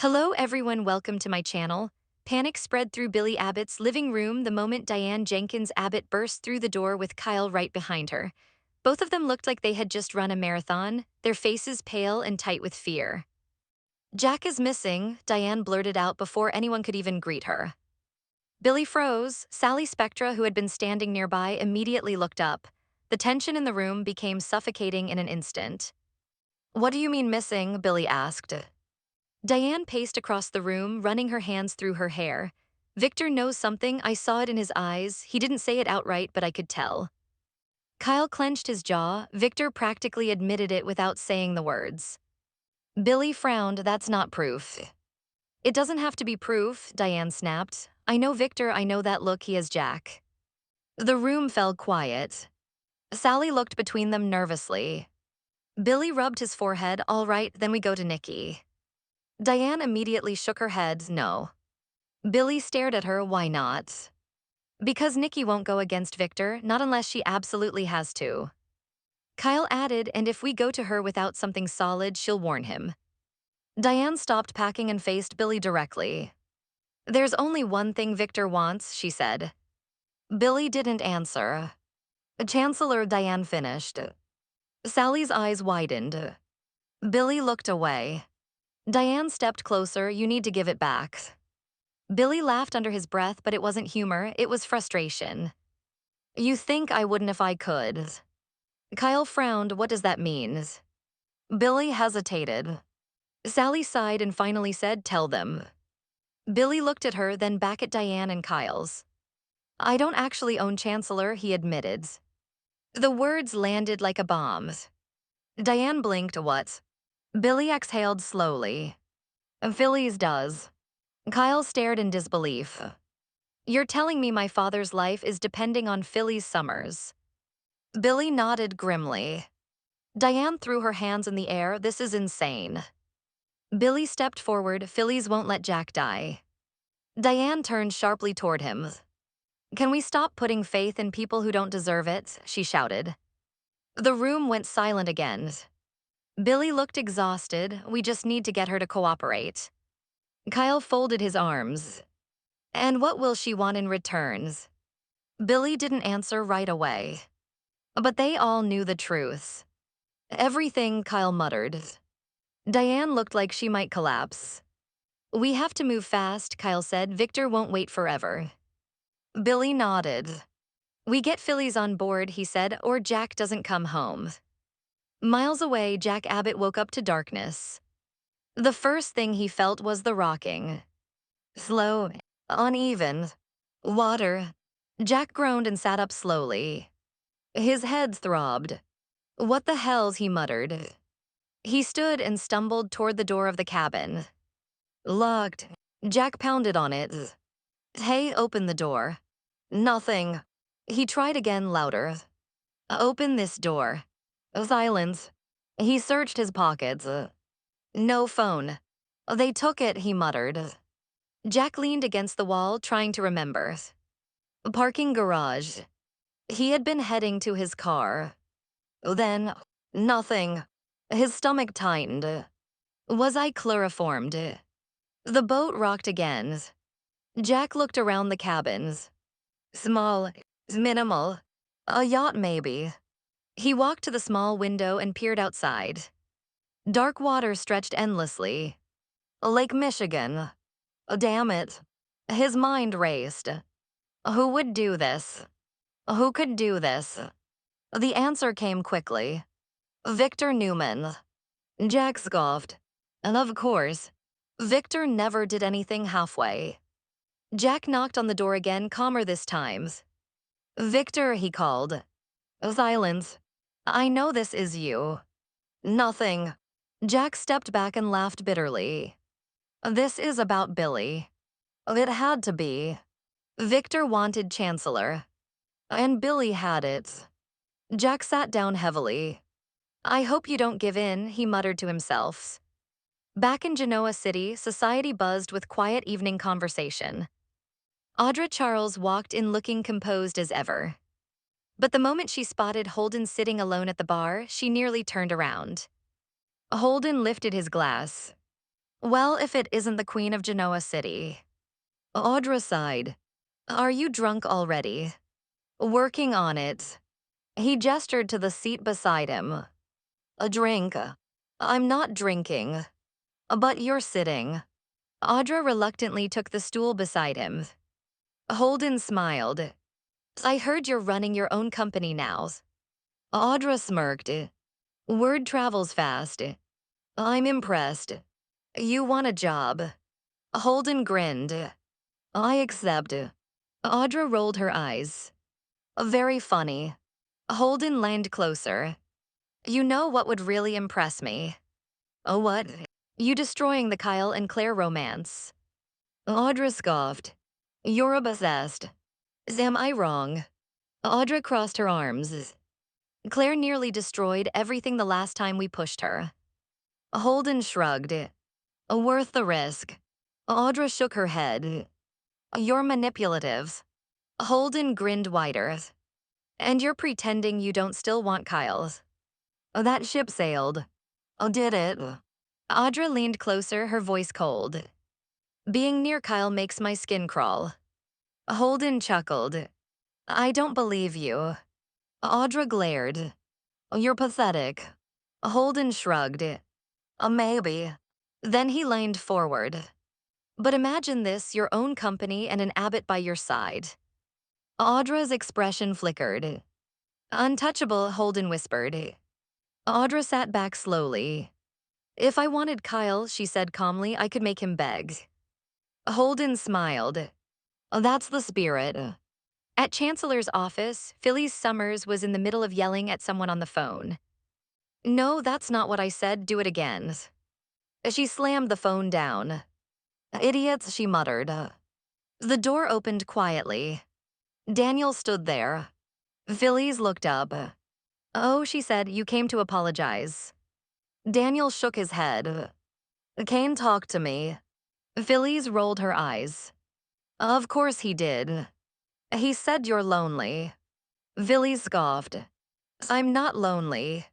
Hello everyone, welcome to my channel. Panic spread through Billy Abbott's living room the moment Diane Jenkins Abbott burst through the door with Kyle right behind her. Both of them looked like they had just run a marathon, their faces pale and tight with fear. Jack is missing, Diane blurted out before anyone could even greet her. Billy froze. Sally Spectra, who had been standing nearby, immediately looked up. The tension in the room became suffocating in an instant. "What do you mean missing?" Billy asked. Diane paced across the room, running her hands through her hair. "Victor knows something, I saw it in his eyes. He didn't say it outright, but I could tell." Kyle clenched his jaw. Victor practically admitted it without saying the words. Billy frowned. "That's not proof." "It doesn't have to be proof," Diane snapped. "I know Victor, I know that look he has Jack." The room fell quiet. Sally looked between them nervously. Billy rubbed his forehead. "All right, then we go to Nikki." Diane immediately shook her head. "No." Billy stared at her. "Why not?" "Because Nikki won't go against Victor, not unless she absolutely has to." Kyle added, "And if we go to her without something solid, she'll warn him." Diane stopped packing and faced Billy directly. "There's only one thing Victor wants," she said. Billy didn't answer. "Chancellor," Diane finished. Sally's eyes widened. Billy looked away. Diane stepped closer. "You need to give it back." Billy laughed under his breath, but it wasn't humor, it was frustration. "You think I wouldn't if I could." Kyle frowned. "What does that mean?" Billy hesitated. Sally sighed and finally said, "Tell them." Billy looked at her, then back at Diane and Kyle's. "I don't actually own Chancellor," he admitted. The words landed like a bomb. Diane blinked. "What?" Billy exhaled slowly. "Phyllis does." Kyle stared in disbelief. "You're telling me my father's life is depending on Phyllis Summers?" Billy nodded grimly. Diane threw her hands in the air. "This is insane." Billy stepped forward. "Phyllis won't let Jack die." Diane turned sharply toward him. "Can we stop putting faith in people who don't deserve it?" she shouted. The room went silent again. Billy looked exhausted. "We just need to get her to cooperate." Kyle folded his arms. "And what will she want in return?" Billy didn't answer right away. But they all knew the truth. "Everything," Kyle muttered. Diane looked like she might collapse. "We have to move fast," Kyle said. "Victor won't wait forever." Billy nodded. "We get Phyllis on board," he said, "or Jack doesn't come home." Miles away, Jack Abbott woke up to darkness. The first thing he felt was the rocking. Slow, uneven. "Water." Jack groaned and sat up slowly. His head throbbed. "What the hell's," he muttered. He stood and stumbled toward the door of the cabin. "Locked." Jack pounded on it. "Hey, open the door." "Nothing." He tried again, louder. "Open this door." Silence. He searched his pockets. No phone. "They took it," he muttered. Jack leaned against the wall, trying to remember. Parking garage. He had been heading to his car. Then, nothing. His stomach tightened. Was I chloroformed? The boat rocked again. Jack looked around the cabins. Small, minimal. A yacht, maybe. He walked to the small window and peered outside. Dark water stretched endlessly. Lake Michigan. Damn it. His mind raced. Who would do this? Who could do this? The answer came quickly. Victor Newman. Jack scoffed. And of course, Victor never did anything halfway. Jack knocked on the door again, calmer this time. "Victor," he called. Silence. "I know this is you." "Nothing." Jack stepped back and laughed bitterly. "This is about Billy." It had to be. Victor wanted Chancellor. And Billy had it. Jack sat down heavily. "I hope you don't give in," he muttered to himself. Back in Genoa City, society buzzed with quiet evening conversation. Audra Charles walked in looking composed as ever. But the moment she spotted Holden sitting alone at the bar, she nearly turned around. Holden lifted his glass. Well, if it isn't the Queen of Genoa City. Audra sighed. Are you drunk already? Working on it. He gestured to the seat beside him. A drink. I'm not drinking. But you're sitting. Audra reluctantly took the stool beside him. Holden smiled. I heard you're running your own company now. Audra smirked. Word travels fast. I'm impressed. You want a job. Holden grinned. I accept. Audra rolled her eyes. Very funny. Holden leaned closer. You know what would really impress me? Oh, what? You destroying the Kyle and Claire romance. Audra scoffed. You're obsessed. Am I wrong? Audra crossed her arms. Claire nearly destroyed everything the last time we pushed her. Holden shrugged. Worth the risk. Audra shook her head. You're manipulative. Holden grinned wider. And you're pretending you don't still want Kyle's. That ship sailed. Did it? Audra leaned closer, her voice cold. Being near Kyle makes my skin crawl. Holden chuckled. I don't believe you. Audra glared. You're pathetic. Holden shrugged. Maybe. Then he leaned forward. But imagine this, your own company and an Abbott by your side. Audra's expression flickered. Untouchable, Holden whispered. Audra sat back slowly. If I wanted Kyle, she said calmly, I could make him beg. Holden smiled. That's the spirit. At Chancellor's office, Phyllis Summers was in the middle of yelling at someone on the phone. No, that's not what I said, do it again. She slammed the phone down. Idiots, she muttered. The door opened quietly. Daniel stood there. Phyllis looked up. Oh, she said, you came to apologize. Daniel shook his head. Kane talked to me. Phyllis rolled her eyes. Of course he did. He said you're lonely. Phyllis scoffed. I'm not lonely.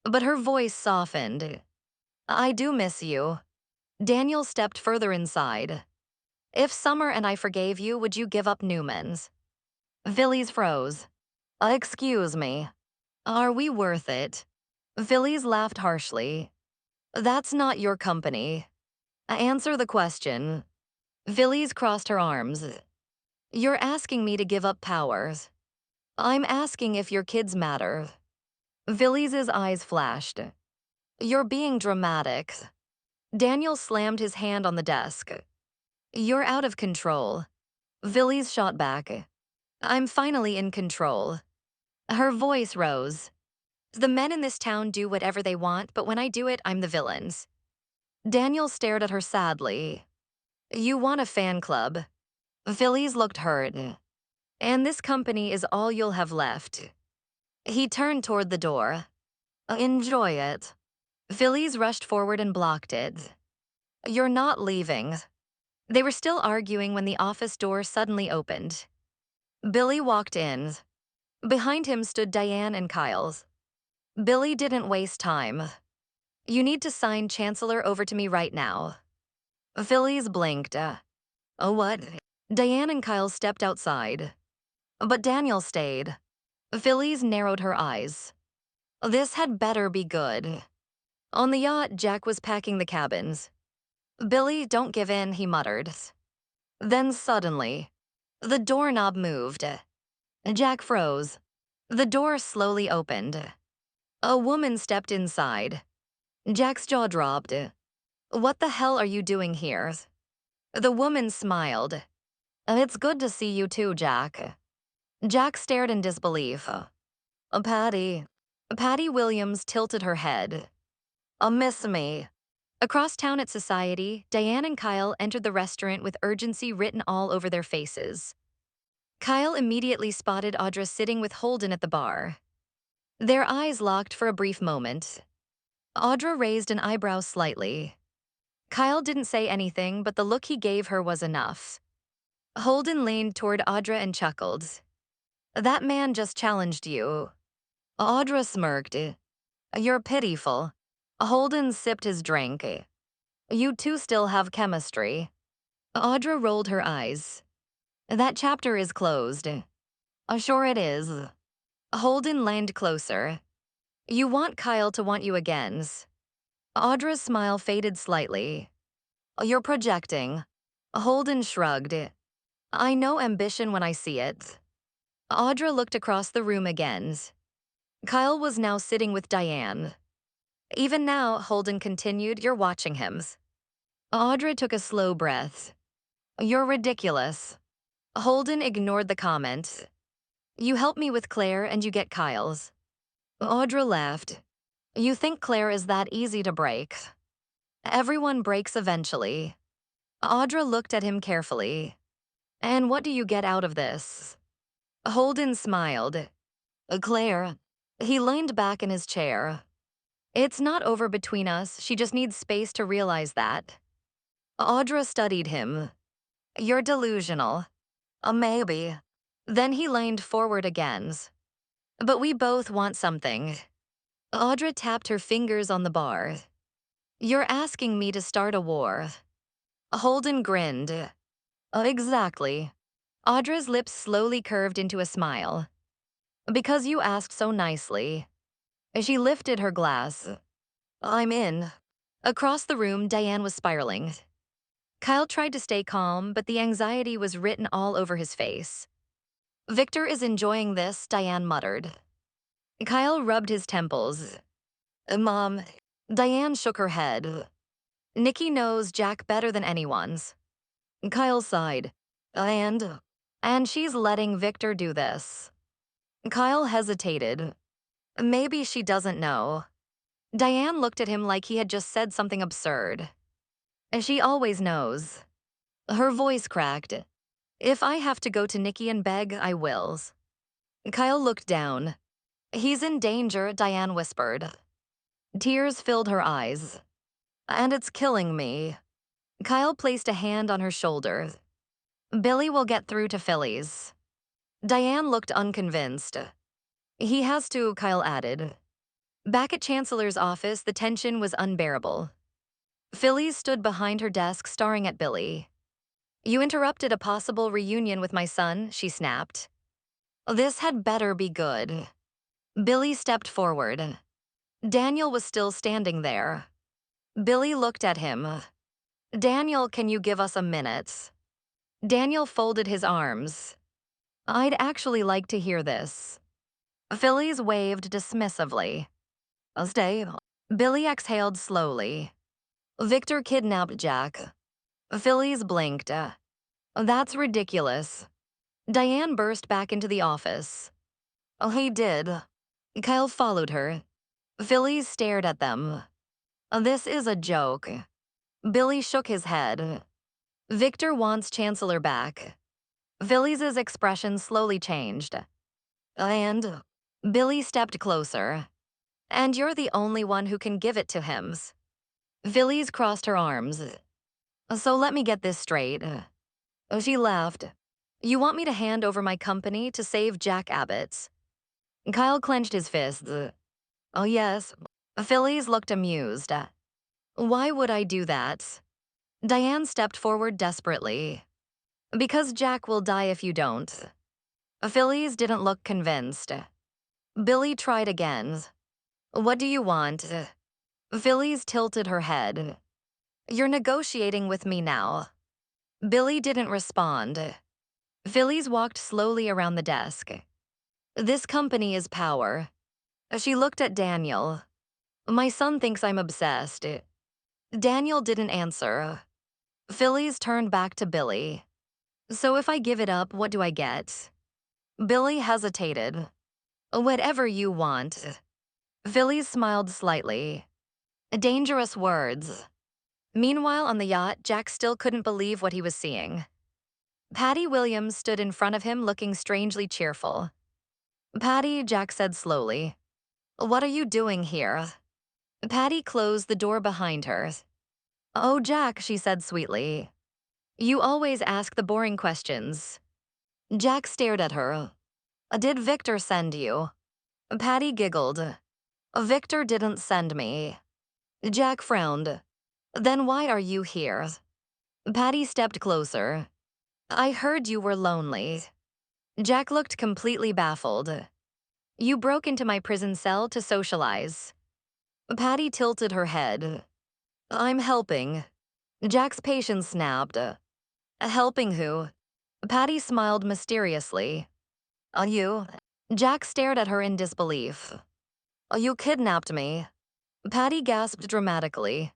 But her voice softened. I do miss you. Daniel stepped further inside. If Summer and I forgave you, would you give up Newman's? Phyllis froze. Excuse me. Are we worth it? Phyllis laughed harshly. That's not your company. Answer the question. Phyllis crossed her arms. You're asking me to give up powers. I'm asking if your kids matter. Phyllis's eyes flashed. You're being dramatic. Daniel slammed his hand on the desk. You're out of control. Phyllis shot back. I'm finally in control. Her voice rose. The men in this town do whatever they want, but when I do it, I'm the villains. Daniel stared at her sadly. You want a fan club. Phyllis looked hurt. And this company is all you'll have left. He turned toward the door. Enjoy it. Phyllis rushed forward and blocked it. You're not leaving. They were still arguing when the office door suddenly opened. Billy walked in. Behind him stood Diane and Kyle. Billy didn't waste time. You need to sign Chancellor over to me right now. Phyllis blinked. Oh, what? Diane and Kyle stepped outside. But Daniel stayed. Phyllis narrowed her eyes. This had better be good. On the yacht, Jack was packing the cabins. Billy, don't give in, he muttered. Then suddenly, the doorknob moved. Jack froze. The door slowly opened. A woman stepped inside. Jack's jaw dropped. What the hell are you doing here? The woman smiled. It's good to see you too, Jack. Jack stared in disbelief. Patty. Patty Williams tilted her head. Miss me. Across town at Society, Diane and Kyle entered the restaurant with urgency written all over their faces. Kyle immediately spotted Audra sitting with Holden at the bar. Their eyes locked for a brief moment. Audra raised an eyebrow slightly. Kyle didn't say anything, but the look he gave her was enough. Holden leaned toward Audra and chuckled. That man just challenged you. Audra smirked. You're pitiful. Holden sipped his drink. You two still have chemistry. Audra rolled her eyes. That chapter is closed. Sure it is. Holden leaned closer. You want Kyle to want you again. Audra's smile faded slightly. You're projecting. Holden shrugged. I know ambition when I see it. Audra looked across the room again. Kyle was now sitting with Diane. Even now, Holden continued, you're watching him. Audra took a slow breath. You're ridiculous. Holden ignored the comment. You help me with Claire and you get Kyle's. Audra laughed. You think Claire is that easy to break? Everyone breaks eventually. Audra looked at him carefully. And what do you get out of this? Holden smiled. Claire. He leaned back in his chair. It's not over between us, she just needs space to realize that. Audra studied him. You're delusional. Maybe. Then he leaned forward again. But we both want something. Audra tapped her fingers on the bar. You're asking me to start a war. Holden grinned. Exactly. Audra's lips slowly curved into a smile. Because you asked so nicely. She lifted her glass. I'm in. Across the room, Diane was spiraling. Kyle tried to stay calm, but the anxiety was written all over his face. Victor is enjoying this, Diane muttered. Kyle rubbed his temples. Mom. Diane shook her head. Nikki knows Jack better than anyone's. Kyle sighed. And she's letting Victor do this. Kyle hesitated. Maybe she doesn't know. Diane looked at him like he had just said something absurd. She always knows. Her voice cracked. If I have to go to Nikki and beg, I will. Kyle looked down. He's in danger, Diane whispered. Tears filled her eyes. And it's killing me. Kyle placed a hand on her shoulder. Billy will get through to Phillies. Diane looked unconvinced. He has to, Kyle added. Back at Chancellor's office, the tension was unbearable. Phillies stood behind her desk, staring at Billy. You interrupted a possible reunion with my son, she snapped. This had better be good. Billy stepped forward. Daniel was still standing there. Billy looked at him. Daniel, can you give us a minute? Daniel folded his arms. I'd actually like to hear this. Phillies waved dismissively. Stay. Billy exhaled slowly. Victor kidnapped Jack. Phillies blinked. That's ridiculous. Diane burst back into the office. He did. Kyle followed her. Phillies stared at them. This is a joke. Billy shook his head. Victor wants Chancellor back. Phillies' expression slowly changed. And Billy stepped closer. And you're the only one who can give it to him. Phillies crossed her arms. So let me get this straight. She laughed. You want me to hand over my company to save Jack Abbott? Kyle clenched his fists. Oh, yes. Phillies looked amused. Why would I do that? Diane stepped forward desperately. Because Jack will die if you don't. Phillies didn't look convinced. Billy tried again. What do you want? Phillies tilted her head. You're negotiating with me now. Billy didn't respond. Phillies walked slowly around the desk. This company is power. She looked at Daniel. My son thinks I'm obsessed. Daniel didn't answer. Phillies turned back to Billy. So if I give it up, what do I get? Billy hesitated. Whatever you want. Phillies smiled slightly. Dangerous words. Meanwhile, on the yacht, Jack still couldn't believe what he was seeing. Patty Williams stood in front of him looking strangely cheerful. Patty, Jack said slowly. What are you doing here? Patty closed the door behind her. Oh, Jack, she said sweetly. You always ask the boring questions. Jack stared at her. Did Victor send you? Patty giggled. Victor didn't send me. Jack frowned. Then why are you here? Patty stepped closer. I heard you were lonely. Jack looked completely baffled. You broke into my prison cell to socialize. Patty tilted her head. I'm helping. Jack's patience snapped. Helping who? Patty smiled mysteriously. You? Jack stared at her in disbelief. You kidnapped me. Patty gasped dramatically.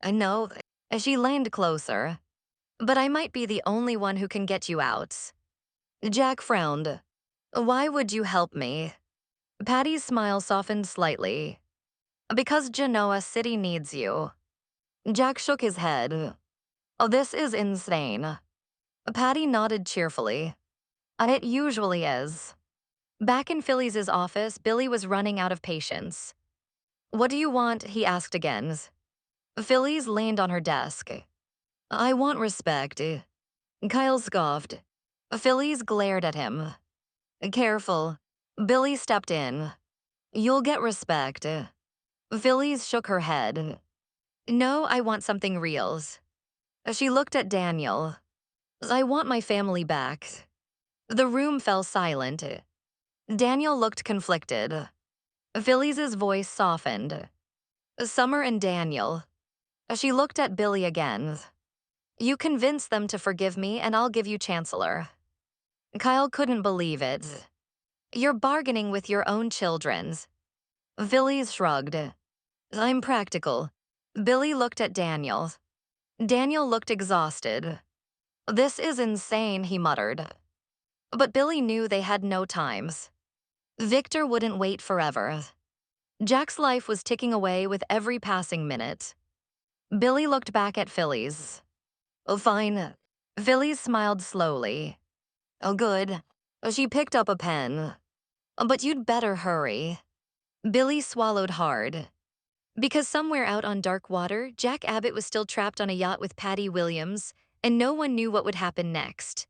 No, she leaned closer. But I might be the only one who can get you out. Jack frowned. Why would you help me? Patty's smile softened slightly. Because Genoa City needs you. Jack shook his head. Oh, this is insane. Patty nodded cheerfully. It usually is. Back in Phyllis's office, Billy was running out of patience. What do you want? He asked again. Phyllis leaned on her desk. I want respect. Kyle scoffed. Phyllis glared at him. Careful. Billy stepped in. You'll get respect. Phyllis shook her head. No, I want something real. She looked at Daniel. I want my family back. The room fell silent. Daniel looked conflicted. Phyllis's voice softened. Summer and Daniel. She looked at Billy again. You convince them to forgive me and I'll give you Chancellor. Kyle couldn't believe it. You're bargaining with your own children. Phyllis shrugged. I'm practical. Billy looked at Daniel. Daniel looked exhausted. This is insane, he muttered. But Billy knew they had no times. Victor wouldn't wait forever. Jack's life was ticking away with every passing minute. Billy looked back at Phyllis. Oh, fine. Phyllis smiled slowly. Oh, good. She picked up a pen. But you'd better hurry. Billy swallowed hard. Because somewhere out on dark water, Jack Abbott was still trapped on a yacht with Patty Williams, and no one knew what would happen next.